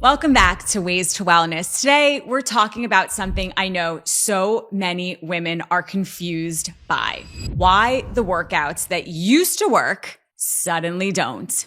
Welcome back to Ways to Wellness. Today, we're talking about something I know so many women are confused by. Why the workouts that used to work suddenly don't.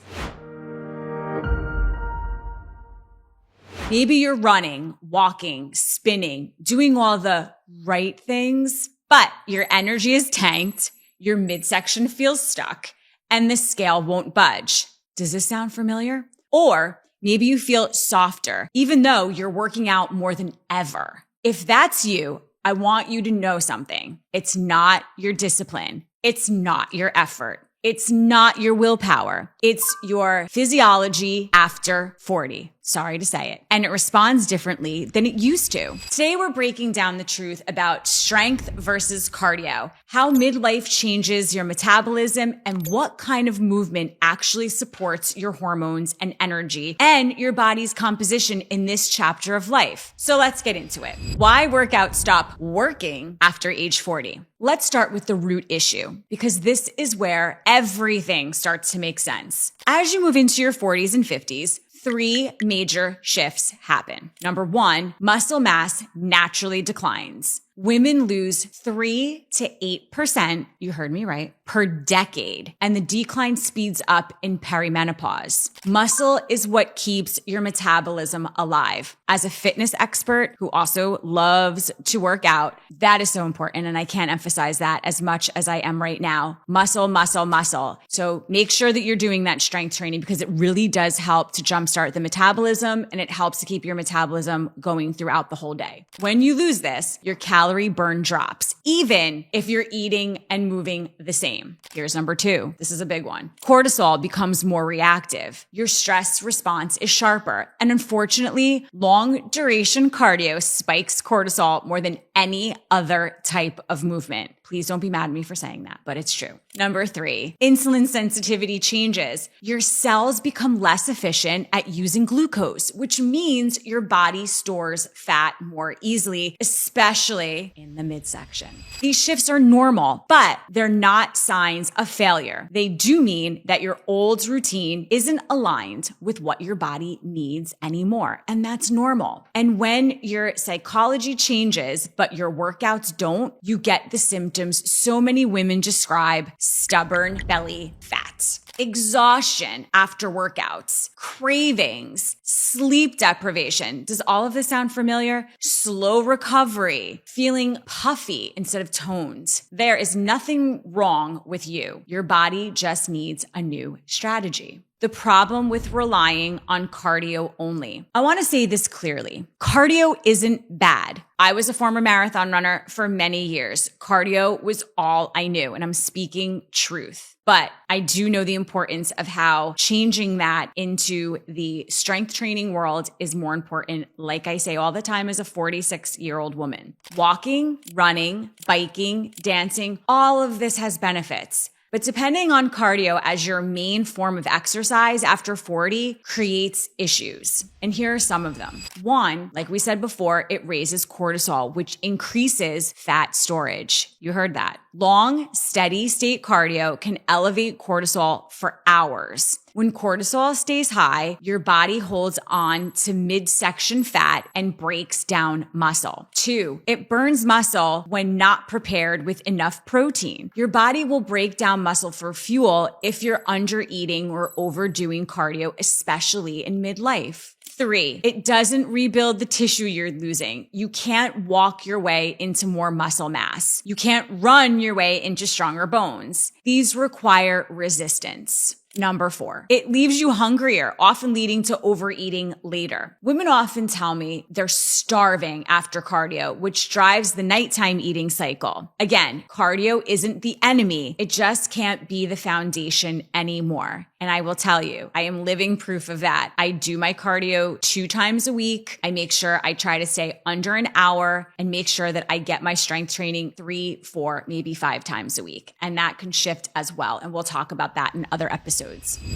Maybe you're running, walking, spinning, doing all the right things, but your energy is tanked, your midsection feels stuck, and the scale won't budge. Does this sound familiar? Or maybe you feel softer, even though you're working out more than ever. If that's you, I want you to know something. It's not your discipline. It's not your effort. It's not your willpower. It's your physiology after 40. Sorry to say it. And it responds differently than it used to. Today, we're breaking down the truth about strength versus cardio, how midlife changes your metabolism, and what kind of movement actually supports your hormones and energy and your body's composition in this chapter of life. So let's get into it. Why workouts stop working after age 40? Let's start with the root issue, because this is where everything starts to make sense. As you move into your 40s and 50s, three major shifts happen. Number one, muscle mass naturally declines. Women lose 3 to 8%, you heard me right, per decade, and the decline speeds up in perimenopause. Muscle is what keeps your metabolism alive. As a fitness expert who also loves to work out, that is so important, and I can't emphasize that as much as I am right now. Muscle, muscle, muscle. So make sure that you're doing that strength training because it really does help to jumpstart the metabolism, and it helps to keep your metabolism going throughout the whole day. When you lose this, your calorie burn drops, even if you're eating and moving the same. Here's number two. This is a big one. Cortisol becomes more reactive. Your stress response is sharper. And unfortunately, long duration cardio spikes cortisol more than any other type of movement. Please don't be mad at me for saying that, but it's true. Number three, insulin sensitivity changes. Your cells become less efficient at using glucose, which means your body stores fat more easily, especially in the midsection. These shifts are normal, but they're not signs of failure. They do mean that your old routine isn't aligned with what your body needs anymore, and that's normal. And when your psychology changes, but your workouts don't, you get the symptoms so many women describe: stubborn belly fat, exhaustion after workouts, cravings, sleep deprivation. Does all of this sound familiar? Slow recovery, feeling puffy instead of toned. There is nothing wrong with you. Your body just needs a new strategy. The problem with relying on cardio only. I want to say this clearly. Cardio isn't bad. I was a former marathon runner for many years. Cardio was all I knew, and I'm speaking truth. But I do know the importance of how changing that into the strength training world is more important, like I say all the time as a 46-year-old woman. Walking, running, biking, dancing, all of this has benefits. But depending on cardio as your main form of exercise after 40 creates issues. And here are some of them. One, like we said before, it raises cortisol, which increases fat storage. You heard that. Long, steady state cardio can elevate cortisol for hours. When cortisol stays high, your body holds on to midsection fat and breaks down muscle. Two, it burns muscle when not prepared with enough protein. Your body will break down muscle for fuel if you're under eating or overdoing cardio, especially in midlife. Three, it doesn't rebuild the tissue you're losing. You can't walk your way into more muscle mass. You can't run your way into stronger bones. These require resistance. Number four, it leaves you hungrier, often leading to overeating later. Women often tell me they're starving after cardio, which drives the nighttime eating cycle. Again, cardio isn't the enemy. It just can't be the foundation anymore. And I will tell you, I am living proof of that. I do my cardio 2 times a week. I make sure I try to stay under an hour and make sure that I get my strength training 3, 4, maybe 5 times a week. And that can shift as well. And we'll talk about that in other episodes.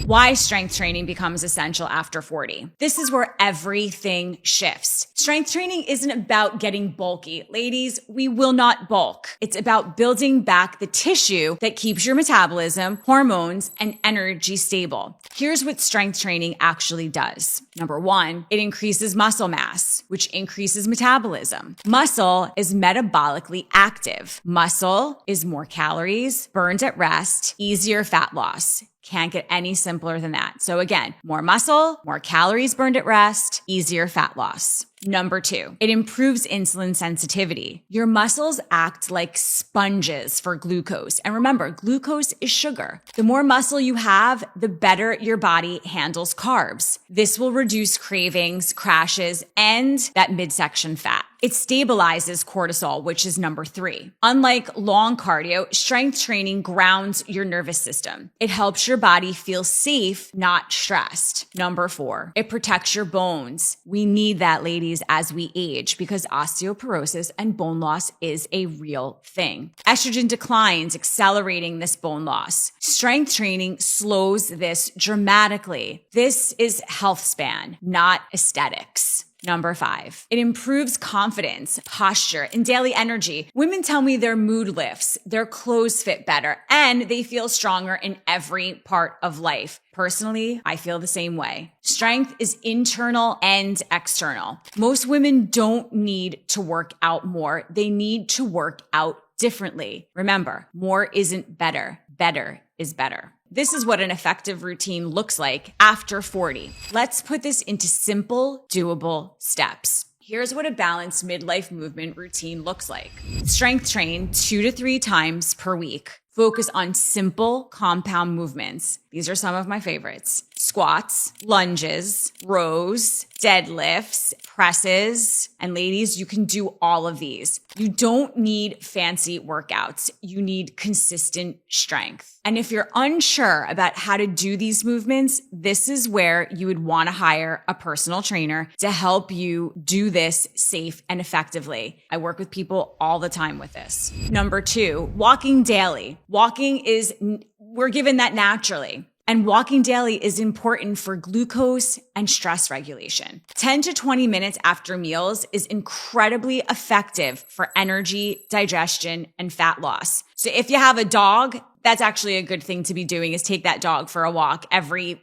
Why strength training becomes essential after 40. This is where everything shifts. Strength training isn't about getting bulky. Ladies, we will not bulk. It's about building back the tissue that keeps your metabolism, hormones, and energy stable. Here's what strength training actually does. Number one, it increases muscle mass, which increases metabolism. Muscle is metabolically active. Muscle is more calories, burned at rest, easier fat loss. Can't get any simpler than that. So again, more muscle, more calories burned at rest, easier fat loss. Number two, it improves insulin sensitivity. Your muscles act like sponges for glucose. And remember, glucose is sugar. The more muscle you have, the better your body handles carbs. This will reduce cravings, crashes, and that midsection fat. It stabilizes cortisol, which is number three. Unlike long cardio, strength training grounds your nervous system. It helps your body feel safe, not stressed. Number four, it protects your bones. We need that, ladies, as we age because osteoporosis and bone loss is a real thing. Estrogen declines, accelerating this bone loss. Strength training slows this dramatically. This is health span, not aesthetics. Number five, it improves confidence, posture, and daily energy. Women tell me their mood lifts, their clothes fit better, and they feel stronger in every part of life. Personally, I feel the same way. Strength is internal and external. Most women don't need to work out more. They need to work out differently. Remember, more isn't better. Better is better. This is what an effective routine looks like after 40. Let's put this into simple, doable steps. Here's what a balanced midlife movement routine looks like. Strength train 2 to 3 times per week. Focus on simple compound movements. These are some of my favorites. Squats, lunges, rows, deadlifts, presses. And ladies, you can do all of these. You don't need fancy workouts. You need consistent strength. And if you're unsure about how to do these movements, this is where you would want to hire a personal trainer to help you do this safe and effectively. I work with people all the time with this. Number two, walking daily. We're given that naturally. And walking daily is important for glucose and stress regulation. 10 to 20 minutes after meals is incredibly effective for energy, digestion, and fat loss. So if you have a dog, that's actually a good thing to be doing is take that dog for a walk every,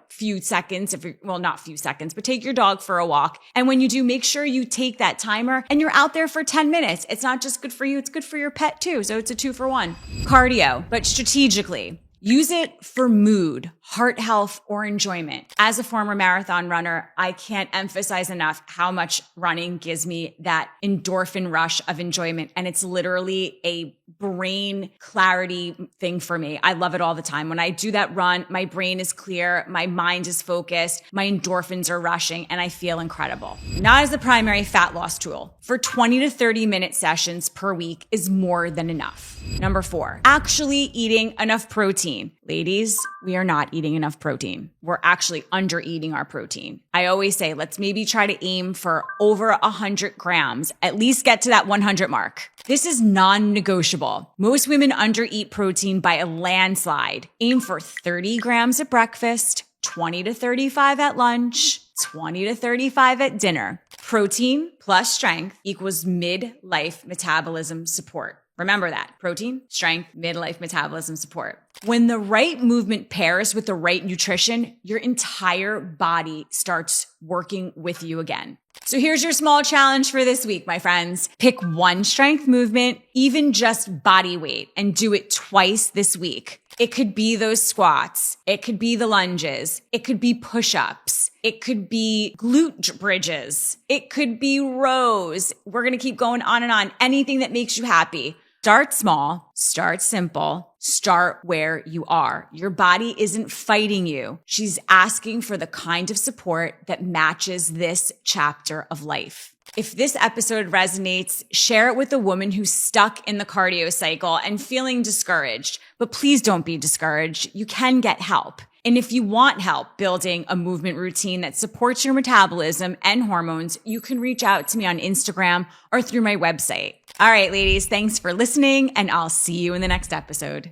few seconds. Not few seconds, but take your dog for a walk. And when you do, make sure you take that timer and you're out there for 10 minutes. It's not just good for you. It's good for your pet too. So it's a 2-for-1. Cardio, but strategically. Use it for mood, heart health, or enjoyment. As a former marathon runner, I can't emphasize enough how much running gives me that endorphin rush of enjoyment. And it's literally a brain clarity thing for me. I love it all the time. When I do that run, my brain is clear, my mind is focused, my endorphins are rushing, and I feel incredible. Not as the primary fat loss tool. For 20 to 30 minute sessions per week is more than enough. Number 4, actually eating enough protein. Ladies, we are not eating enough protein. We're actually under eating our protein. I always say, let's maybe try to aim for over 100 grams, at least get to that 100 mark. This is non-negotiable. Most women undereat protein by a landslide. Aim for 30 grams at breakfast, 20 to 35 at lunch, 20 to 35 at dinner. Protein plus strength equals midlife metabolism support. Remember that. Protein, strength, midlife metabolism support. When the right movement pairs with the right nutrition, your entire body starts working with you again. So here's your small challenge for this week, my friends. Pick one strength movement, even just body weight, and do it twice this week. It could be those squats. It could be the lunges. It could be push-ups. It could be glute bridges. It could be rows. We're going to keep going on and on. Anything that makes you happy. Start small, start simple, start where you are. Your body isn't fighting you. She's asking for the kind of support that matches this chapter of life. If this episode resonates, share it with a woman who's stuck in the cardio cycle and feeling discouraged. But please don't be discouraged. You can get help. And if you want help building a movement routine that supports your metabolism and hormones, you can reach out to me on Instagram or through my website. All right, ladies, thanks for listening, and I'll see you in the next episode.